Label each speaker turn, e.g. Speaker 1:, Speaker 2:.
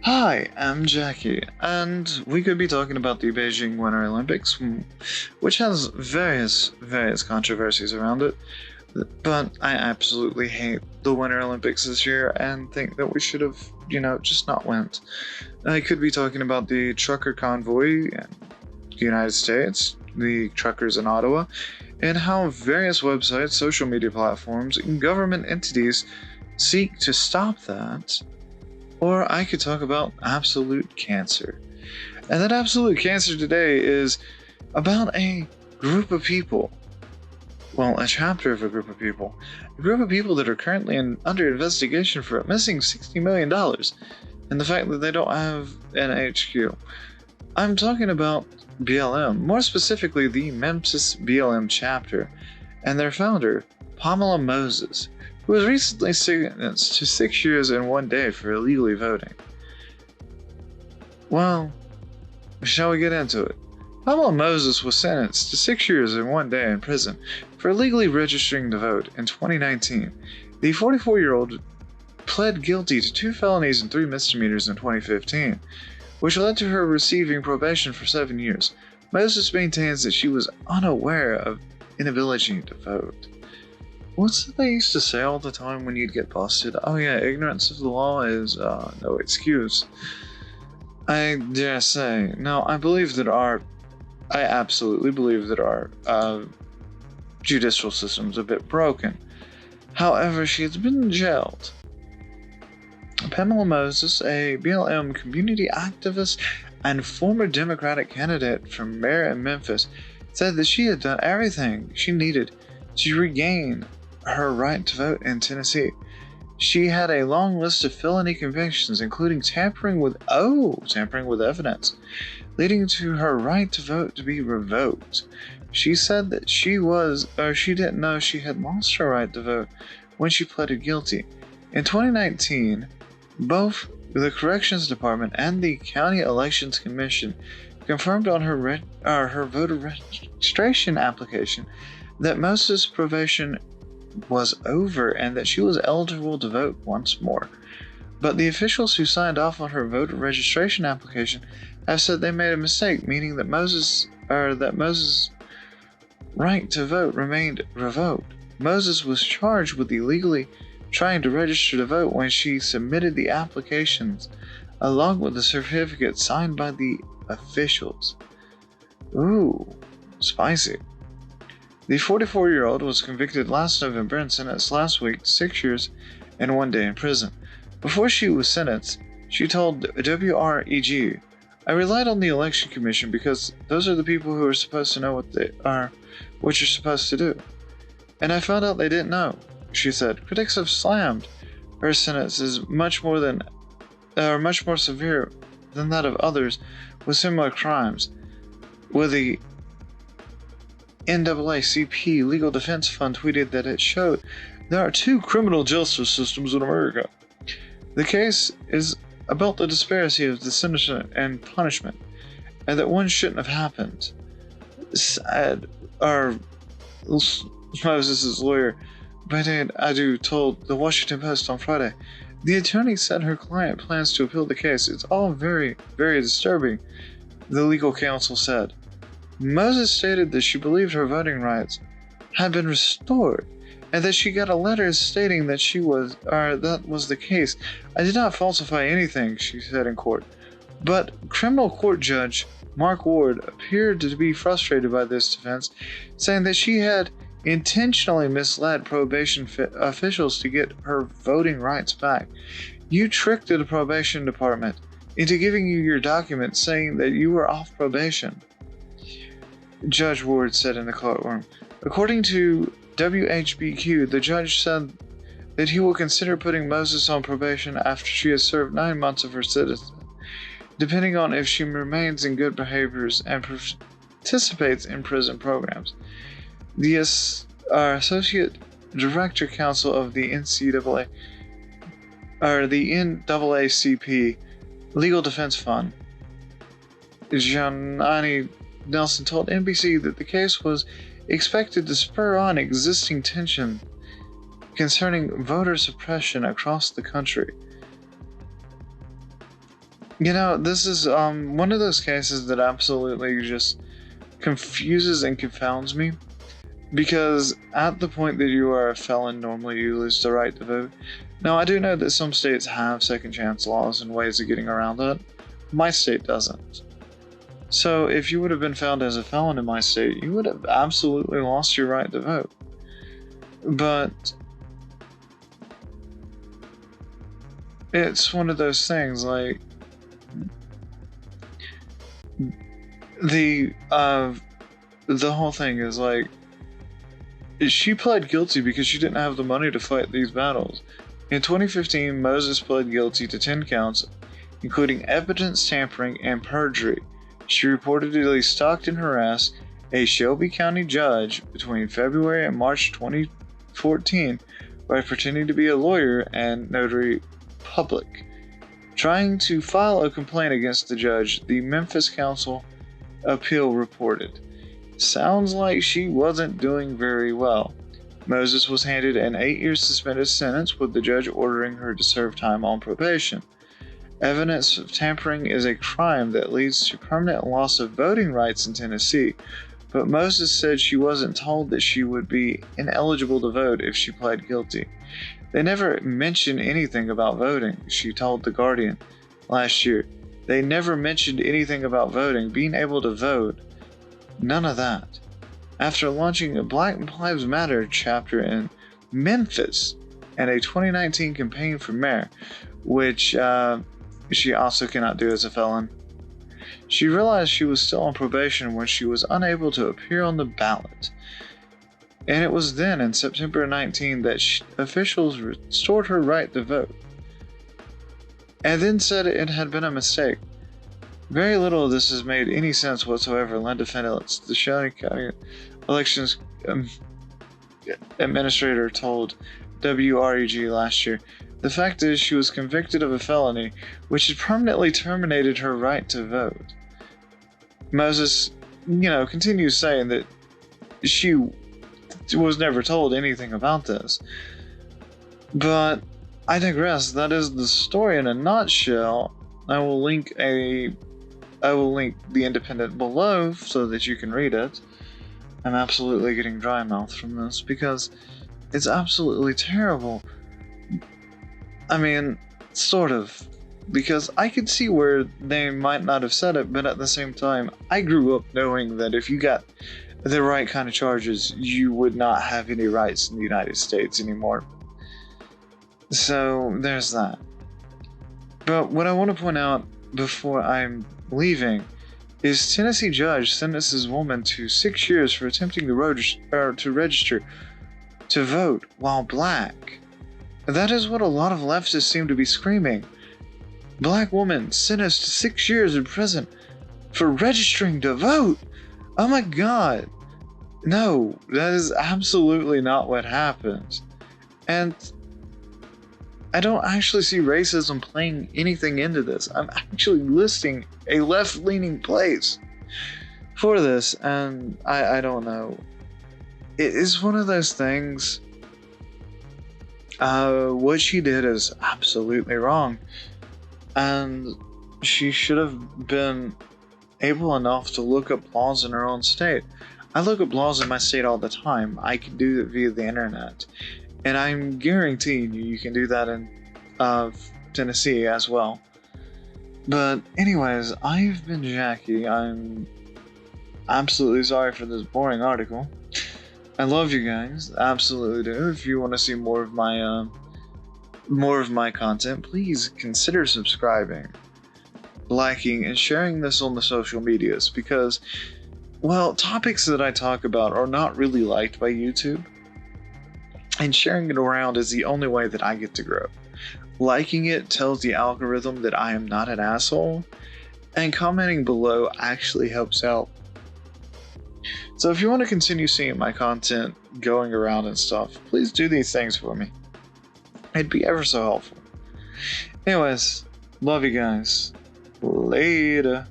Speaker 1: Hi, I'm Jackie, and we could be talking about the Beijing Winter Olympics, which has various controversies around it. But I absolutely hate the Winter Olympics this year and think that we should have, just not went. I could be talking about the trucker convoy in the United States, the truckers in Ottawa, and how various websites, social media platforms, and government entities seek to stop that. Or I could talk about absolute cancer. And that absolute cancer today is about a group of people. Well, a chapter of a group of people. A group of people that are currently under investigation for a missing $60 million. And the fact that they don't have an HQ. I'm talking about BLM, more specifically the Memphies BLM chapter, and their founder, Pamela Moses, who was recently sentenced to 6 years and 1 day for illegally voting. Well, shall we get into it? Pamela Moses was sentenced to 6 years and 1 day in prison for illegally registering to vote in 2019. The 44-year-old pled guilty to 2 felonies and 3 misdemeanors in 2015, which led to her receiving probation for 7 years. Moses maintains that she was unaware of inability to vote. What's that they used to say all the time when you'd get busted? Oh yeah, ignorance of the law is no excuse. I dare say. Now, I absolutely believe that our judicial system's a bit broken. However, she has been jailed. Pamela Moses, a BLM community activist and former Democratic candidate for mayor in Memphis, said that she had done everything she needed to regain her right to vote in Tennessee. She had a long list of felony convictions, including tampering with evidence, leading to her right to vote to be revoked. She said that she didn't know she had lost her right to vote when she pleaded guilty. In 2019, both the Corrections Department and the County Elections Commission confirmed on her voter registration application that Moses' probation was over and that she was eligible to vote once more. But the officials who signed off on her voter registration application have said they made a mistake, meaning that Moses' right to vote remained revoked. Moses was charged with illegally trying to register to vote when she submitted the applications along with the certificate signed by the officials. Ooh, spicy. The 44-year-old was convicted last November and sentenced last week to 6 years and 1 day in prison. Before she was sentenced, she told WREG, "I relied on the election commission because those are the people who are supposed to know what you're supposed to do. And I found out they didn't know," she said. Critics have slammed her sentence as much more severe than that of others with similar crimes, with the NAACP Legal Defense Fund tweeted that it showed there are 2 criminal justice systems in America. The case is about the disparity of the sentence and punishment, and that one shouldn't have happened, said Moses' lawyer, Brandon Adu, told the Washington Post on Friday. The attorney said her client plans to appeal the case. It's all very, very disturbing, the legal counsel said. Moses stated that she believed her voting rights had been restored and that she got a letter stating that that was the case. "I did not falsify anything," she said in court. But criminal court judge Mark Ward appeared to be frustrated by this defense, saying that she had intentionally misled probation officials to get her voting rights back. "You tricked the probation department into giving you your documents saying that you were off probation," Judge Ward said in the courtroom. According to WHBQ, the judge said that he will consider putting Moses on probation after she has served 9 months of her sentence, depending on if she remains in good behaviors and participates in prison programs. The Associate Director Counsel of the NAACP Legal Defense Fund, Gianni Nelson, told NBC that the case was expected to spur on existing tension concerning voter suppression across the country. You know, this is one of those cases that absolutely just confuses and confounds me. Because at the point that you are a felon, normally you lose the right to vote. Now, I do know that some states have second chance laws and ways of getting around that. My state doesn't. So, if you would have been found as a felon in my state, you would have absolutely lost your right to vote. But it's one of those things like the whole thing is like she pled guilty because she didn't have the money to fight these battles. In 2015, Moses pled guilty to 10 counts, including evidence tampering and perjury. She reportedly stalked and harassed a Shelby County judge between February and March 2014 by pretending to be a lawyer and notary public. Trying to file a complaint against the judge, the Memphis Council Appeal reported. Sounds like she wasn't doing very well. Moses was handed an 8-year suspended sentence, with the judge ordering her to serve time on probation. Evidence of tampering is a crime that leads to permanent loss of voting rights in Tennessee, but Moses said she wasn't told that she would be ineligible to vote if she pled guilty. They never mentioned anything about voting, she told The Guardian last year. They never mentioned anything about voting, being able to vote. None of that. After launching a Black Lives Matter chapter in Memphis and a 2019 campaign for mayor, which she also cannot do as a felon, she realized she was still on probation when she was unable to appear on the ballot. And it was then, in September 19, that officials restored her right to vote, and then said it had been a mistake. Very little of this has made any sense whatsoever, Linda Phillips, the Shelby County Elections Administrator, told WREG last year. The fact is, she was convicted of a felony, which had permanently terminated her right to vote. Moses, continues saying that she was never told anything about this. But I digress. That is the story in a nutshell. I will link the Independent below so that you can read it. I'm absolutely getting dry mouth from this because it's absolutely terrible. I mean, sort of. Because I could see where they might not have said it, but at the same time, I grew up knowing that if you got the right kind of charges, you would not have any rights in the United States anymore. So, there's that. But what I want to point out before I'm leaving is Tennessee judge sentences woman to 6 years for attempting to register to vote while black. That is what a lot of leftists seem to be screaming. Black woman sentenced to 6 years in prison for registering to vote. Oh my god. No, that is absolutely not what happened. And I don't actually see racism playing anything into this. I'm actually listing a left-leaning place for this, and I don't know. It is one of those things. What she did is absolutely wrong, and she should have been able enough to look up laws in her own state. I look up laws in my state all the time. I can do it via the internet. And I'm guaranteeing you can do that in Tennessee as well. But anyways, I've been Jackie. I'm absolutely sorry for this boring article. I love you guys, absolutely do. If you want to see more of my content, please consider subscribing, liking, and sharing this on the social medias because, well, topics that I talk about are not really liked by YouTube. And sharing it around is the only way that I get to grow. Liking it tells the algorithm that I am not an asshole, and commenting below actually helps out. So if you want to continue seeing my content going around and stuff, please do these things for me. It'd be ever so helpful. Anyways, love you guys. Later.